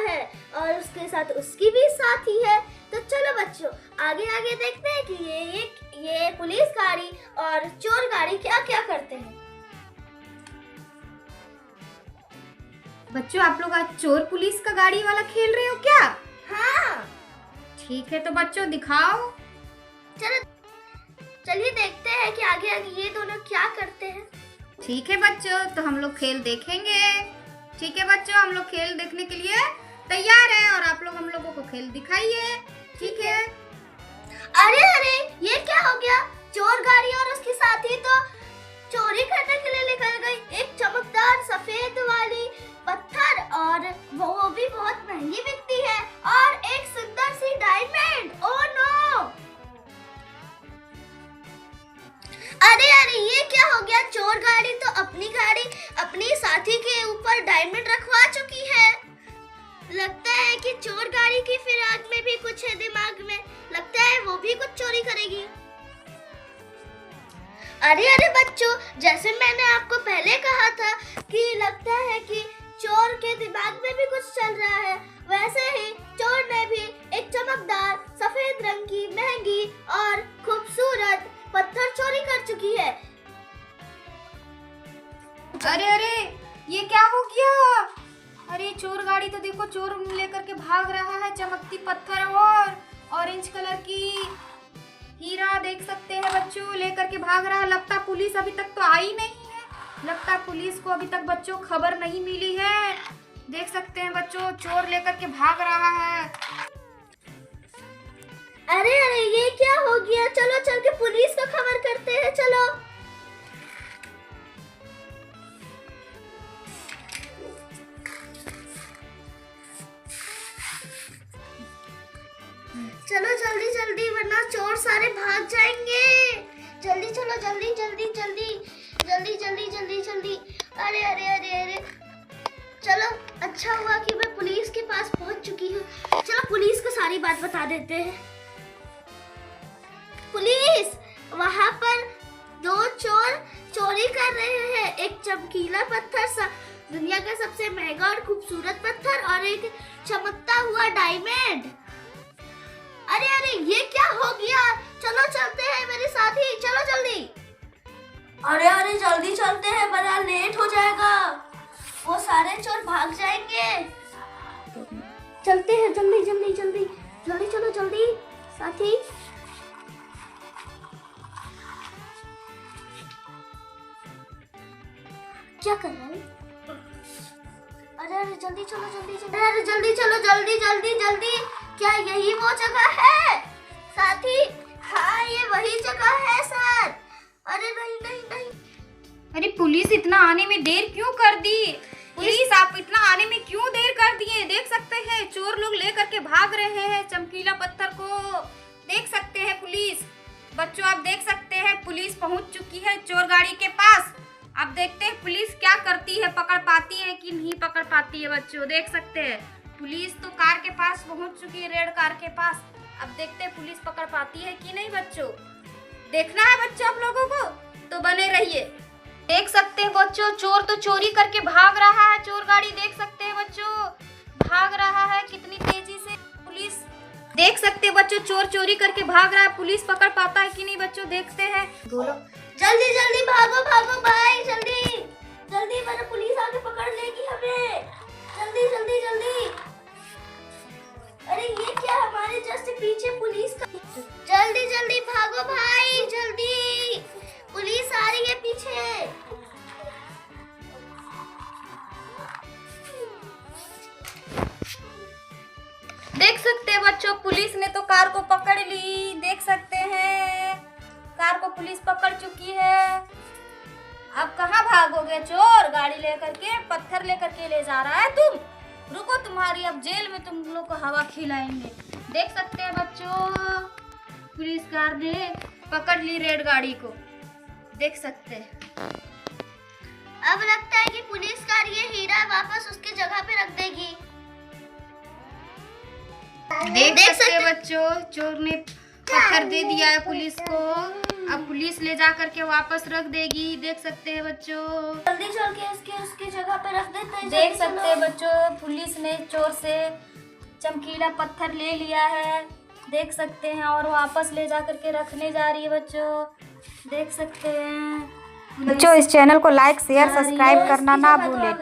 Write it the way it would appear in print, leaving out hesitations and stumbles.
है और उसके साथ उसकी भी साथी है। तो चलो बच्चों आगे आगे देखते हैं कि ये पुलिस गाड़ी और चोर गाड़ी क्या क्या करते हैं। बच्चों आप लोग आज चोर पुलिस का गाड़ी वाला खेल रहे हो क्या? हाँ ठीक है तो बच्चों दिखाओ। चलिए देखते हैं कि आगे आगे ये दोनों क्या करते हैं। ठीक है बच्चों तो हम लोग खेल देखेंगे। ठीक है बच्चों हम लोग खेल देखने के लिए तैयार हैं और आप लोग हम लोगों को खेल दिखाइए। ठीक है। अरे अरे ये क्या हो गया? चोर गाड़ी और उसकी साथी तो चोरी करने के लिए निकल गई। एक चमकदार सफेद वाली पत्थर और वो भी बहुत महंगी बिकती है और एक सुंदर सी डायमंड। Oh no! अरे अरे ये क्या हो गया? चोर गाड़ी तो अपनी साथी के ऊपर डायमंड रखवा चुकी है। लगता है कि चोर गाड़ी की फिराक में भी कुछ है दिमाग में। लगता है वो भी कुछ चोरी करेगी। अरे अरे बच्चों जैसे मैंने आपको पहले कहा था कि लगता है कि चोर के दिमाग में भी कुछ चल रहा है, वैसे ही चोर ने भी एक चमकदार सफेद रंग की महंगी और खूबसूरत पत्थर चोरी कर चुकी है। अरे अरे ये क्या हो गया? अरे चोर गाड़ी तो देखो चोर लेकर के भाग रहा है। चमकती पत्थर और ऑरेंज कलर की हीरा देख सकते हैं बच्चों लेकर के भाग रहा है। लगता पुलिस अभी तक तो आई नहीं है। लगता पुलिस को अभी तक बच्चों खबर नहीं मिली है। देख सकते हैं बच्चों चोर लेकर के भाग रहा है। अरे अरे ये क्या हो गया? चलो चल के पुलिस को खबर करते हैं। चलो चलो जल्दी जल्दी वरना चोर सारे भाग जाएंगे। जल्दी चलो जल्दी जल्दी जल्दी जल्दी जल्दी जल्दी जल्दी। अरे अरे अरे अरे चलो अच्छा हुआ कि मैं पुलिस के पास पहुंच चुकी हूँ। चलो पुलिस को सारी बात बता देते हैं। पुलिस वहाँ पर दो चोर चोरी कर रहे हैं। एक चमकीला पत्थर सा दुनिया का सबसे महंगा और खूबसूरत पत्थर और एक चमकता हुआ डायमंड। अरे अरे ये क्या हो गया? चलो चलते हैं मेरे साथी, चलो जल्दी। अरे अरे जल्दी चलते हैं वरना लेट हो जाएगा, वो सारे चोर भाग जाएंगे। चलते हैं जल्दी जल्दी जल्दी जल्दी चलो जल्दी साथी। क्या कर रहा है? अरे अरे जल्दी चलो जल्दी जल्दी। अरे जल्दी चलो जल्दी जल्दी जल्दी। क्या यही वो जगह है साथी? हाँ ये वही जगह है सर। अरे नहीं नहीं नहीं। अरे पुलिस इतना आने में देर क्यों कर दी? पुलिस आप इतना आने में क्यों देर कर दिए? देख सकते हैं चोर लोग लेकर के भाग रहे हैं चमकीला पत्थर को। देख सकते हैं पुलिस बच्चों आप देख सकते हैं पुलिस पहुंच चुकी है चोर गाड़ी के पास। अब देखते हैं पुलिस क्या करती है, पकड़ पाती है कि नहीं पकड़ पाती है। बच्चों देख सकते हैं पुलिस तो कार के पास पहुंच चुकी है, रेड कार के पास। अब देखते हैं पुलिस पकड़ पाती है कि नहीं। बच्चों देखना है बच्चों आप लोगों को तो बने रहिए। देख सकते हैं बच्चों चोर तो चोरी करके भाग रहा है। चोर गाड़ी देख सकते हैं बच्चों भाग रहा है कितनी तेजी से। पुलिस देख सकते हैं बच्चों चोर चोरी करके भाग रहा है। पुलिस पकड़ पाता है कि नहीं बच्चों देखते हैं। जल्दी जल्दी भागो भागो भाई जल्दी जल्दी वरना पुलिस आके पकड़ लेगी हमें। जल्दी जल्दी जल्दी। अरे ये क्या हमारे जस्ट पीछे पुलिस का। जल्दी जल्दी भागो भाई जल्दी पुलिस आ रही है पीछे। देख सकते हैं बच्चों पुलिस ने तो कार को पकड़ ली। देख सकते हैं कार को पुलिस पकड़ चुकी है। अब कहाँ भागोगे? चोर गाड़ी लेकर के पत्थर लेकर के ले जा रहा है। तुम रुको तुम्हारी अब जेल में तुम लोग को हवा खिलाएंगे। देख सकते हैं बच्चों पुलिस कार ने पकड़ ली रेड गाड़ी को। देख सकते हैं अब लगता है कि पुलिस कार ये हीरा वापस उसकी जगह पे रख देगी। देख सकते हैं बच्चों चोर ने पत्थर दे दिया है पुलिस को। अब पुलिस ले जा करके वापस रख देगी, देख सकते हैं बच्चों। जल्दी चल के उसकी जगह पे रख देते हैं। देख सकते हैं बच्चों, पुलिस ने चोर से चमकीला पत्थर ले लिया है, देख सकते हैं, और वापस ले जा करके रखने जा रही है बच्चों, देख सकते हैं। बच्चों इस चैनल को लाइक शेयर सब्सक्राइब करना ना भूलें।